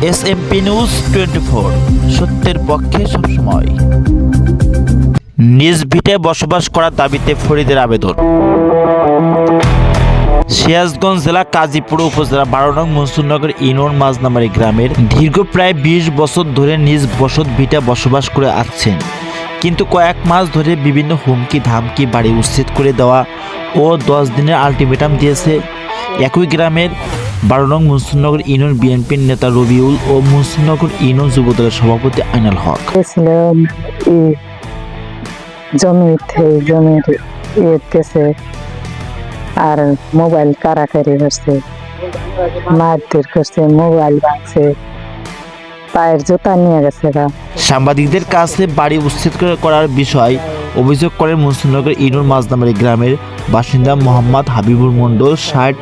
SMP news 24 সত্যের পক্ষে সবসময়। নিজ ভিটায় বসবাস করার দাবিতে ফরিদের আবেদন। সিরাজগঞ্জ জেলা কাজীপুর উপজেলা 12 নং মনসুরনগর ইউনিয়ন মাঝনামারি গ্রামের দীর্ঘ প্রায় 20 বছর ধরে নিজ বসত ভিটায় বসবাস করে আসছেন, কিন্তু কয়েক মাস ধরে বিভিন্ন হুমকি ধামকি বাড়ি উচ্ছেদ করে দেওয়া ও 10 দিনের আলটিমেটাম দিয়েছে একই গ্রামের 12 নং মনসুরনগর ইউনিয়ন বিএনপির নেতা রবিউল ও মনসুরনগর ইউনিয়ন যুবদলের সভাপতি আইনাল হক। জমির আর মোবাইল কারাকারি করছে, মারধর করছে, মোবাইল ভাঙছে, পায়ের জুতা নিয়ে গেছে। সাংবাদিকদের কাছে বাড়ি উচ্ছেদ করার বিষয় অভিযোগ করেন মনসুরনগর ইউনিয়ন মাঝনামারি গ্রামের বাসিন্দা মোহাম্মদ হাবিবুর মণ্ডল 60,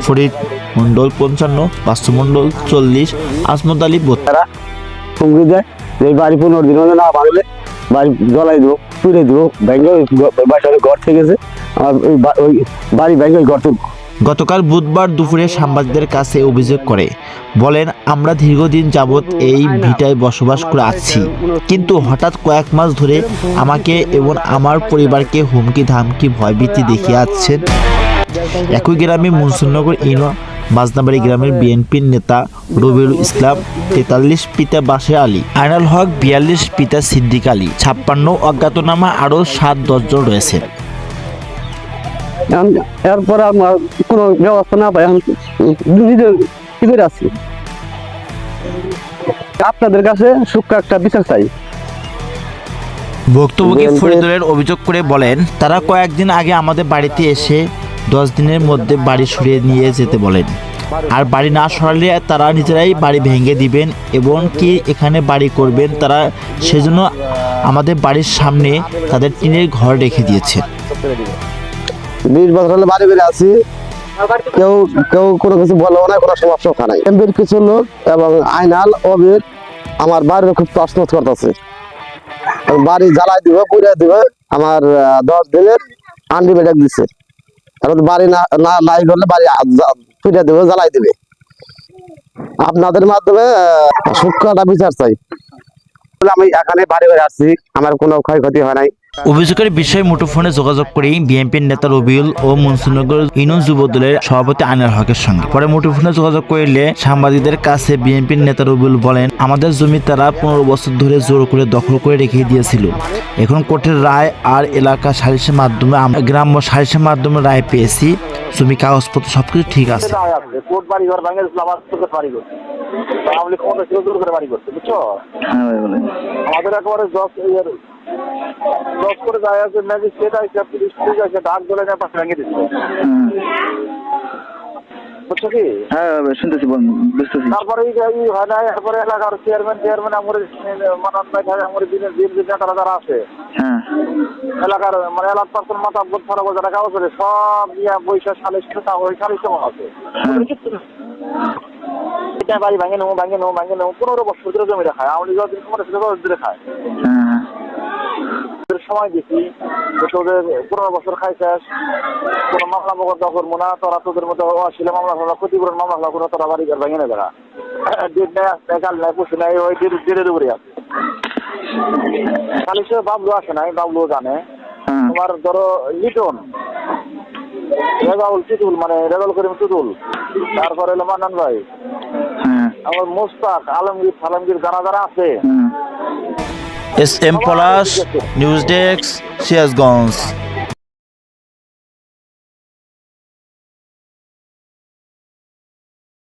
ফরিদ মণ্ডল 55, বাস্তু মণ্ডল 40, আসমত আলী 32। হুমকি দেয় যে বাড়ি 15 দিন হলে না ভাঙলে বাড়ি জ্বলাই দেবো, পুড়ে দেবো, ভেঙে বাসার ঘর থেকে গেছে, আমার ওই বাড়ি ভেঙে ঘর তুলবো। গতকাল বুধবার দুপুরে সাংবাদিকদের কাছে অভিযোগ করে বলেন, আমরা দীর্ঘদিন যাবৎ এই ভিটায় বসবাস করে আসছি, কিন্তু হঠাৎ কয়েক মাস ধরে আমাকে এবং আমার পরিবারকে হুমকি ধামকি ভয়ভীতি দেখিয়ে আসছেন। একই গ্রামে মনসুরনগর ইউনিয়ন মাঝনামারি গ্রামের বিএনপির নেতা রবিউল ইসলাম 43, পিতা বাশির আলী, আইনাল হক 42, পিতা সিদ্দিক আলী 56, অজ্ঞাতনামা আরও 7-10 জন রয়েছে। এরপরে আমার কোনো ব্যবস্থা না পাই, নিজে কি করে আছি। আপনাদের কাছে সূক্ষ্ম একটা বিচার চাই। ভুক্তভোগী ফরিদুলের অভিযোগ করে বলেন, তারা কয়েকদিন আগে আমাদের বাড়িতে এসে 10 দিনের মধ্যে বাড়ি সরিয়ে নিয়ে যেতে বলেন, আর বাড়ি না সরালে তারা নিজেরাই বাড়ি ভেঙে দিবেন এবং কি এখানে বাড়ি করবেন তারা, সেজন্য আমাদের বাড়ির সামনে তাদের টিনের ঘর রেখে দিয়েছে। 20 বছর হলে বাড়ি বেড়ে আছি, কেউ কেউ কোনো কিছু বলবো না, কোনো সমস্যা নাই। এমপির কিছু লোক এবং আইনাল অবির আমার বাড়ির খুব প্রশ্ন করতেছে, বাড়ি জ্বালাই দিব, পুড়ে দিব। আমার 10 দিনের আনলিমিটেড দিচ্ছে, এখন বাড়ি না নাই করলে বাড়ি পুড়ে দেবে, জ্বালাই দিবে। আপনাদের মাধ্যমে সূক্ষ্মটা বিচার চাই। আমি এখানে বাড়ি বেড়ে আসছি, আমার কোনো ক্ষয়ক্ষতি হয় নাই। অভিযোগের বিষয়ে মুঠোফোনে যোগাযোগ করে বিএনপির নেতা রবিউল ও মনসুরনগর ইউনিয়ন যুবদলের সভাপতি আইনাল হকের সঙ্গে পরে মুঠোফোনে যোগাযোগ করলে সাংবাদিকদের কাছে বিএনপির নেতা রবিউল বলেন, আমাদের জমি তারা 15 বছর ধরে জোর করে দখল করে রেখে দিয়েছিল। এখন কোর্টের রায় আর এলাকা সালিসের মাধ্যমে গ্রাম্য সালিসের মাধ্যমে রায় পেয়েছি, জমি কাগজপত্র সবকিছু ঠিক আছে। আমাদের একেবারে জজ করে যায় আছে, ম্যাজিস্ট্রেট আছে, পুলিশ আছে, ডাক দলে না পাশে ভেঙে দিচ্ছে। বুঝছো কি? হ্যাঁ শুনতেছি, বুঝতেছি। তারপরে হয় না, এরপরে এলাকার চেয়ারম্যান আমার মানান ভাই থাকে, আমার বিএনপি নেতারা যারা আছে এলাকার, মানে এলাকার পার্সন মাথা বোধ খারাপ যারা কাগজ করে সব নিয়ে বৈশা সালিশ ওই সালিশ আছে। বাড়ি ভাঙে নেবো 15 বছর ধরে জমি রাখায়, আমি যতদিন সময় ছিল ধরে খায়। সময় দিচ্ছি, তোদের 15 বছর খাইছিস, কোনো মামলা মোকদ্দমা করবো না, তোরা তোদের মধ্যে ছিল মামলা ক্ষতিপূরণ মামলা করবো, তোরা বাড়ি ঘর ভেঙে নেবে না। ডেট নেই, আসতে কাল নাই, পশু নাই, ওই ডেটের উপরে আছে। খালি সে বাবলু আসে নাই, বাবলুও জানে। তোমার ধরো লিটন, রেজাউল টুটুল, মানে রেজাউল করিম টুটুল, তারপরে হলো মান্নান ভাই, আমার মোস্তাক, আলমগীর যারা আছে। SM পলাশ, নিউজ ডেস্ক, সিরাজগঞ্জ।